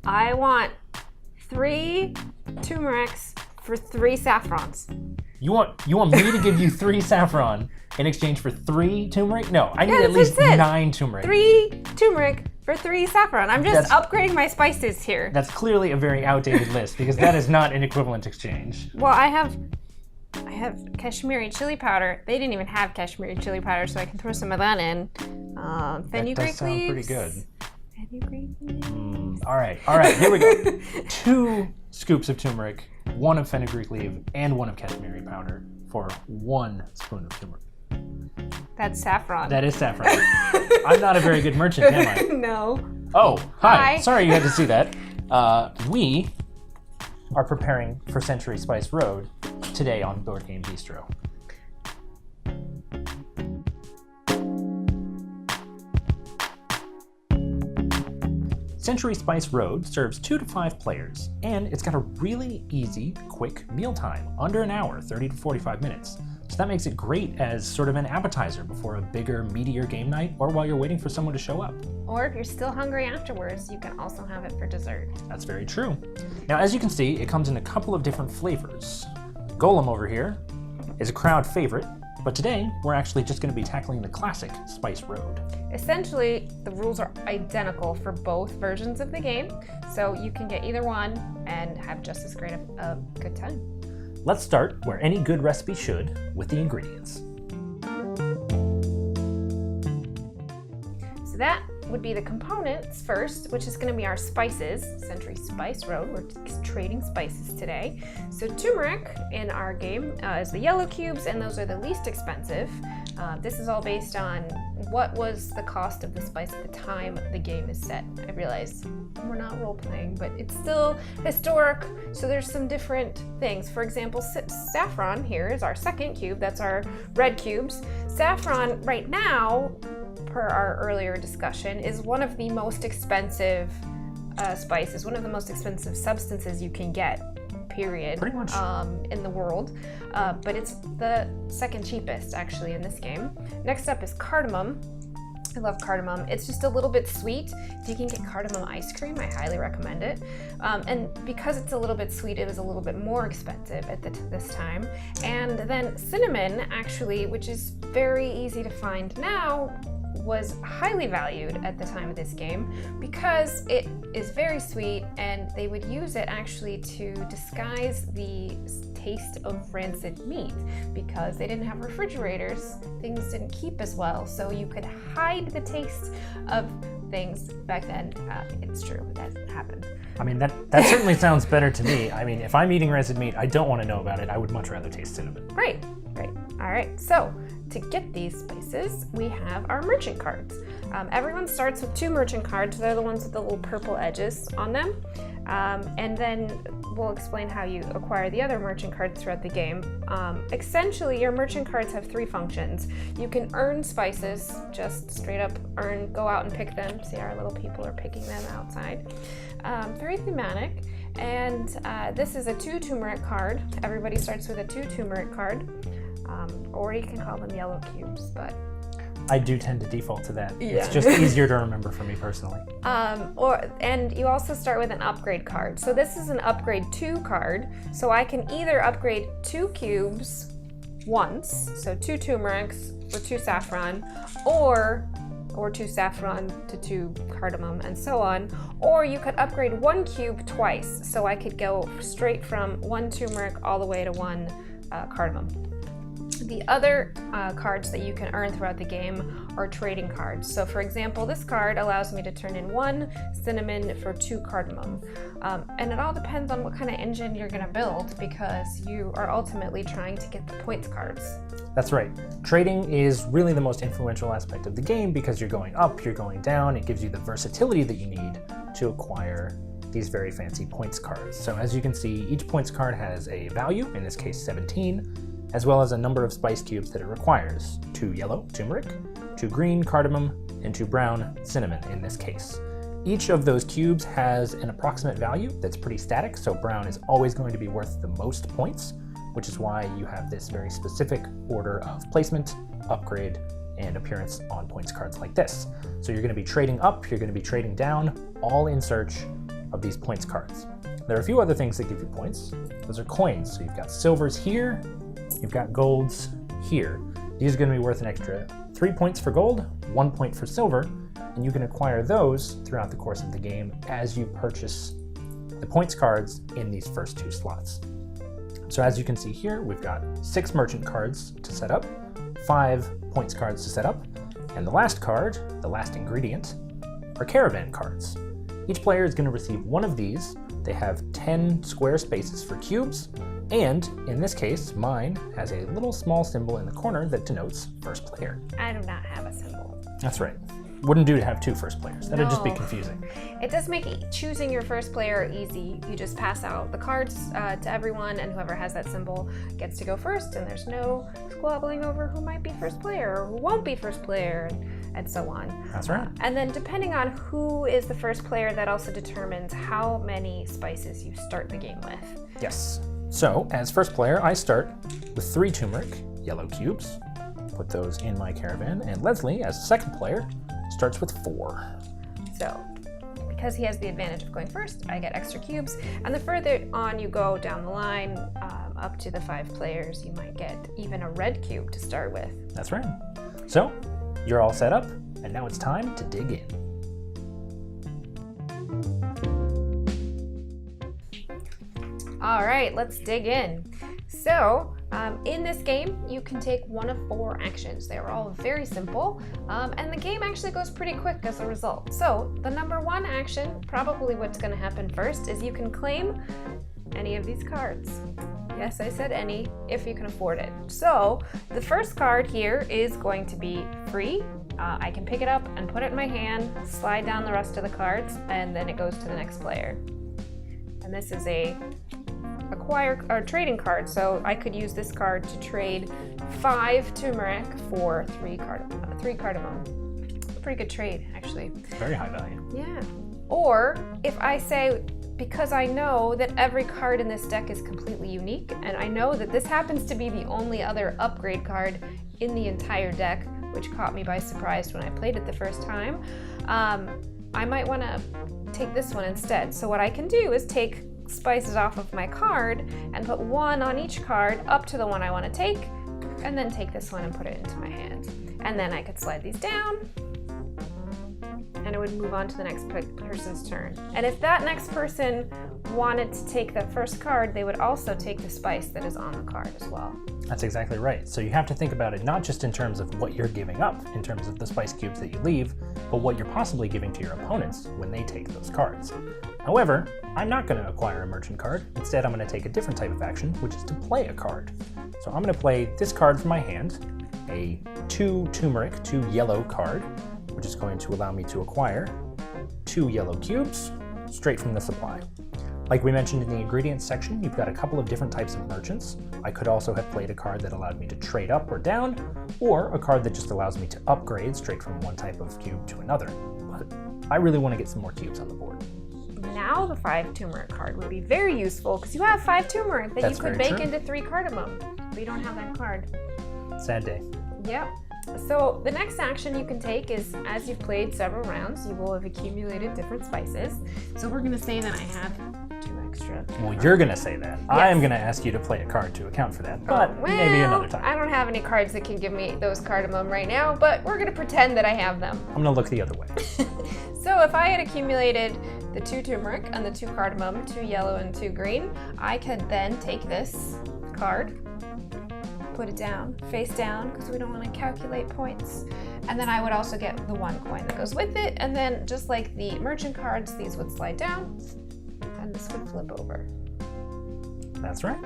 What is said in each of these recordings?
I want 3 turmerics for 3 saffrons. You want me to give you 3 saffron in exchange for 3 turmeric? No, I need Yeah, at least that's it. 9 turmeric. 3 turmeric for 3 saffron. I'm just upgrading my spices here. That's clearly a very outdated list because that is not an equivalent exchange. Well, I have Kashmiri chili powder. They didn't even have Kashmiri chili powder, so I can throw some of that in. Fenugreek that does sound leaves. pretty good. Fenugreek leaves. All right, here we go. 2 scoops of turmeric, 1 of fenugreek leaf, and 1 of Kashmiri powder for 1 spoon of turmeric. That's saffron. That is saffron. I'm not a very good merchant, am I? No. Oh, hi. Hi. Sorry you had to see that. We are preparing for Century Spice Road today on Board Game Bistro. Century Spice Road serves 2 to 5 players, and it's got a really easy, quick mealtime, under an hour, 30 to 45 minutes. So that makes it great as sort of an appetizer before a bigger, meatier game night, or while you're waiting for someone to show up. Or if you're still hungry afterwards, you can also have it for dessert. That's very true. Now, as you can see, it comes in a couple of different flavors. Golem over here is a crowd favorite, but today we're actually just going to be tackling the classic Spice Road. Essentially, the rules are identical for both versions of the game, so you can get either one and have just as great a good time. Let's start where any good recipe should, with the ingredients. So that would be the components first, which is going to be our spices. Century Spice Road, we're trading spices today. So turmeric in our game is the yellow cubes, and those are the least expensive. This is all based on what was the cost of the spice at the time the game is set. I realize we're not role-playing, but it's still historic, so there's some different things. For example, saffron here is our second cube. That's our red cubes. Saffron right now, per our earlier discussion, is one of the most expensive spices, one of the most expensive substances you can get, period. Pretty much. In the world. But it's the second cheapest, actually, in this game. Next up is cardamom. I love cardamom. It's just a little bit sweet. If you can get cardamom ice cream, I highly recommend it. And because it's a little bit sweet, it was a little bit more expensive at this time. And then cinnamon, actually, which is very easy to find now, was highly valued at the time of this game because it is very sweet, and they would use it actually to disguise the taste of rancid meat. Because they didn't have refrigerators, things didn't keep as well, so you could hide the taste of things back then. It's true, that happened. I mean, that certainly sounds better to me. I mean, if I'm eating rancid meat, I don't want to know about it. I would much rather taste cinnamon. Right. All right, so to get these spices, we have our merchant cards. Everyone starts with 2 merchant cards. They're the ones with the little purple edges on them. And then we'll explain how you acquire the other merchant cards throughout the game. Essentially, your merchant cards have 3 functions. You can earn spices, just straight up earn, go out and pick them. See, our little people are picking them outside. Very thematic. And this is a 2 turmeric card. Everybody starts with a 2 turmeric card. Or you can call them yellow cubes, but I do tend to default to that. Yeah. It's just easier to remember for me personally. And you also start with an upgrade card. So this is an upgrade 2 card. So I can either upgrade 2 cubes once, so 2 turmerics for 2 saffron, or 2 saffron to 2 cardamom, and so on. Or you could upgrade 1 cube twice. So I could go straight from 1 turmeric all the way to 1 cardamom. The other cards that you can earn throughout the game are trading cards. So for example, this card allows me to turn in 1 cinnamon for 2 cardamom. And it all depends on what kind of engine you're going to build, because you are ultimately trying to get the points cards. That's right. Trading is really the most influential aspect of the game because you're going up, you're going down. It gives you the versatility that you need to acquire these very fancy points cards. So as you can see, each points card has a value, in this case 17, as well as a number of spice cubes that it requires. 2 yellow, turmeric, 2 green, cardamom, and 2 brown, cinnamon in this case. Each of those cubes has an approximate value that's pretty static, so brown is always going to be worth the most points, which is why you have this very specific order of placement, upgrade, and appearance on points cards like this. So you're going to be trading up, you're going to be trading down, all in search of these points cards. There are a few other things that give you points. Those are coins. So you've got silvers here, you've got golds here. These are going to be worth an extra 3 points for gold, 1 point for silver, and you can acquire those throughout the course of the game as you purchase the points cards in these first 2 slots. So as you can see here, we've got 6 merchant cards to set up, 5 points cards to set up, and the last card, the last ingredient, are caravan cards. Each player is going to receive one of these. They have 10 square spaces for cubes, and in this case, mine has a little small symbol in the corner that denotes first player. I do not have a symbol. That's right. Wouldn't do to have 2 first players. That'd just be No. confusing. It does make choosing your first player easy. You just pass out the cards to everyone, and whoever has that symbol gets to go first, and there's no squabbling over who might be first player or who won't be first player, and so on. That's right. And then depending on who is the first player, that also determines how many spices you start the game with. Yes. So, as first player, I start with 3 turmeric yellow cubes. Put those in my caravan, and Leslie, as second player, starts with 4. So, because he has the advantage of going first, I get extra cubes. And the further on you go down the line, up to the 5 players, you might get even a red cube to start with. That's right. So, you're all set up, and now it's time to dig in. All right, let's dig in. So, in this game, you can take one of 4 actions. They are all very simple, and the game actually goes pretty quick as a result. So, the number 1 action, probably what's going to happen first, is you can claim any of these cards. Yes, I said any, if you can afford it. So, the first card here is going to be free. I can pick it up and put it in my hand, slide down the rest of the cards, and then it goes to the next player. And this is a trading card, so I could use this card to trade 5 turmeric for 3 cardamom. Pretty good trade, actually. Very high value. Yeah. Or if I say, because I know that every card in this deck is completely unique, and I know that this happens to be the only other upgrade card in the entire deck, which caught me by surprise when I played it the first time, I might want to take this one instead. So what I can do is take spices off of my card and put 1 on each card up to the one I want to take, and then take this one and put it into my hand. And then I could slide these down, and it would move on to the next person's turn. And if that next person wanted to take that first card, they would also take the spice that is on the card as well. That's exactly right. So you have to think about it not just in terms of what you're giving up, in terms of the spice cubes that you leave, but what you're possibly giving to your opponents when they take those cards. However, I'm not going to acquire a merchant card. Instead, I'm going to take a different type of action, which is to play a card. So I'm going to play this card from my hand, a 2 turmeric, 2 yellow card, which is going to allow me to acquire 2 yellow cubes straight from the supply. Like we mentioned in the ingredients section, you've got a couple of different types of merchants. I could also have played a card that allowed me to trade up or down, or a card that just allows me to upgrade straight from one type of cube to another. But I really want to get some more cubes on the board. Now the 5 turmeric card would be very useful because you have 5 turmeric that That's you could very make true. into 3 cardamom, but you don't have that card. Sad day. Yep. So the next action you can take is, as you've played several rounds, you will have accumulated different spices. So we're going to say that I have 2 extra. Well, you're going to say that. I am going to ask you to play a card to account for that, but Well, maybe another time. I don't have any cards that can give me those cardamom right now, but we're going to pretend that I have them. I'm going to look the other way. So if I had accumulated the 2 turmeric and the 2 cardamom, 2 yellow and 2 green, I could then take this card, put it down, face down, because we don't want to calculate points. And then I would also get the 1 coin that goes with it, and then just like the merchant cards, these would slide down, and this would flip over. That's right.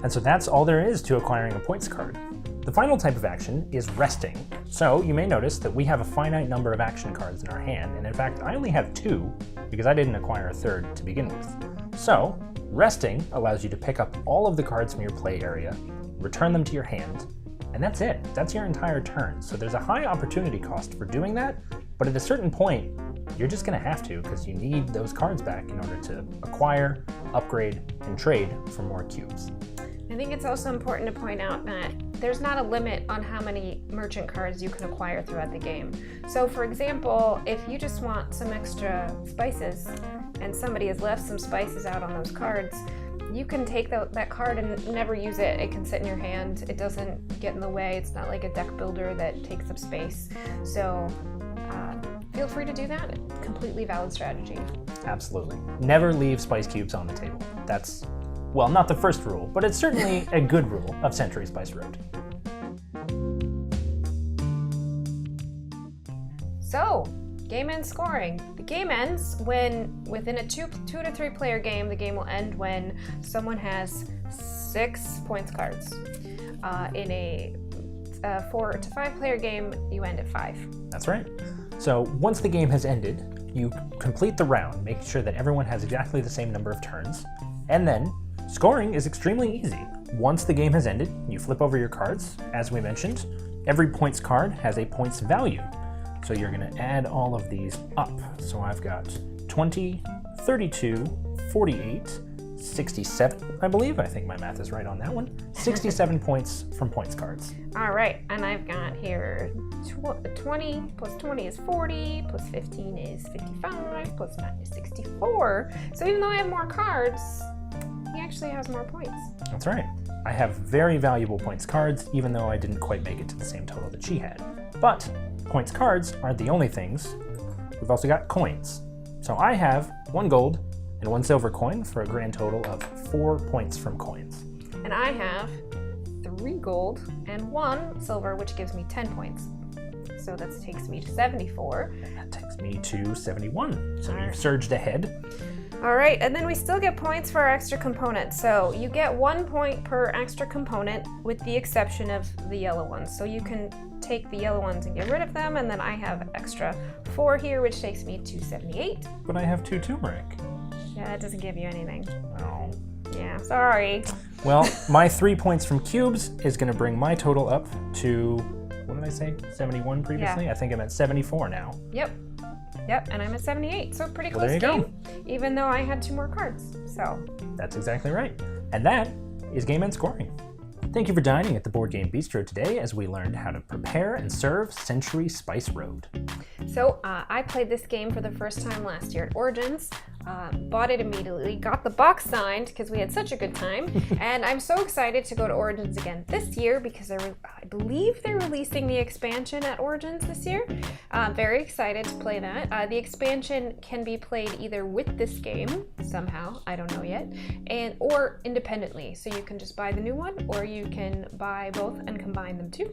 And so that's all there is to acquiring a points card. The final type of action is resting. So you may notice that we have a finite number of action cards in our hand, and in fact I only have 2 because I didn't acquire a 3rd to begin with. So resting allows you to pick up all of the cards from your play area, return them to your hand, and that's it. That's your entire turn. So there's a high opportunity cost for doing that, but at a certain point you're just going to have to because you need those cards back in order to acquire, upgrade, and trade for more cubes. I think it's also important to point out that there's not a limit on how many merchant cards you can acquire throughout the game. So for example, if you just want some extra spices, and somebody has left some spices out on those cards, you can take that card and never use it. It can sit in your hand. It doesn't get in the way. It's not like a deck builder that takes up space. So feel free to do that. Completely valid strategy. Absolutely. Never leave spice cubes on the table. That's, well, not the first rule, but it's certainly a good rule of Century Spice Road. So, game end scoring. The game ends when, within a two to three player game, the game will end when someone has 6 points cards. In a 4 to 5 player game, you end at 5. That's right. So once the game has ended, you complete the round, making sure that everyone has exactly the same number of turns. And then scoring is extremely easy. Once the game has ended, you flip over your cards. As we mentioned, every points card has a points value. So you're going to add all of these up. So I've got 20, 32, 48, 67, I believe. I think my math is right on that one. 67 points from points cards. All right, and I've got here 20 plus 20 is 40, plus 15 is 55, plus 9 is 64. So even though I have more cards, he actually has more points. That's right. I have very valuable points cards, even though I didn't quite make it to the same total that she had. But points cards aren't the only things. We've also got coins. So I have 1 gold and 1 silver coin for a grand total of 4 points from coins. And I have 3 gold and 1 silver, which gives me 10 points. So that takes me to 74. And that takes me to 71. So you've surged ahead. All right, and then we still get points for our extra components. So you get 1 point per extra component with the exception of the yellow ones. So you can take the yellow ones and get rid of them, and then I have extra 4 here, which takes me to 78. But I have 2 turmeric. Yeah, that doesn't give you anything. Oh. Yeah, sorry. Well, my 3 points from cubes is going to bring my total up to, what did I say, 71 previously? Yeah. I think I'm at 74 now. Yep, and I'm at 78, so pretty Well, close there you game, even though I had 2 more cards, so. That's exactly right. And that is game end scoring. Thank you for dining at the Board Game Bistro today as we learned how to prepare and serve Century Spice Road. So I played this game for the first time last year at Origins, bought it immediately, got the box signed because we had such a good time, and I'm so excited to go to Origins again this year because I believe they're releasing the expansion at Origins this year. Very excited to play that. The expansion can be played either with this game, somehow, I don't know yet, or independently. So you can just buy the new one, or you can buy both and combine them too.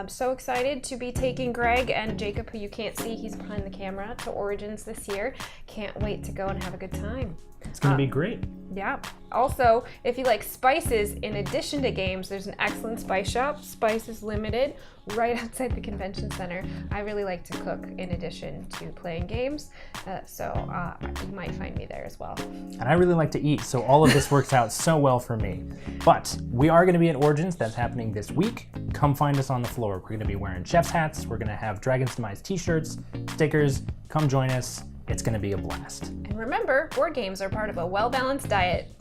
So excited to be taking Greg and Jacob, who you can't see, he's behind the camera, to Origins this year. Can't wait to go and have a good time. It's going to be great. Yeah. Also, if you like spices, in addition to games, there's an excellent spice shop, Spices Limited, right outside the convention center. I really like to cook in addition to playing games, so you might find me there as well. And I really like to eat, so all of this works out so well for me. But we are going to be at Origins. That's happening this week. Come find us on the floor. We're going to be wearing chef's hats. We're going to have Dragon's Demize t-shirts, stickers. Come join us. It's going to be a blast. And remember, board games are part of a well-balanced diet.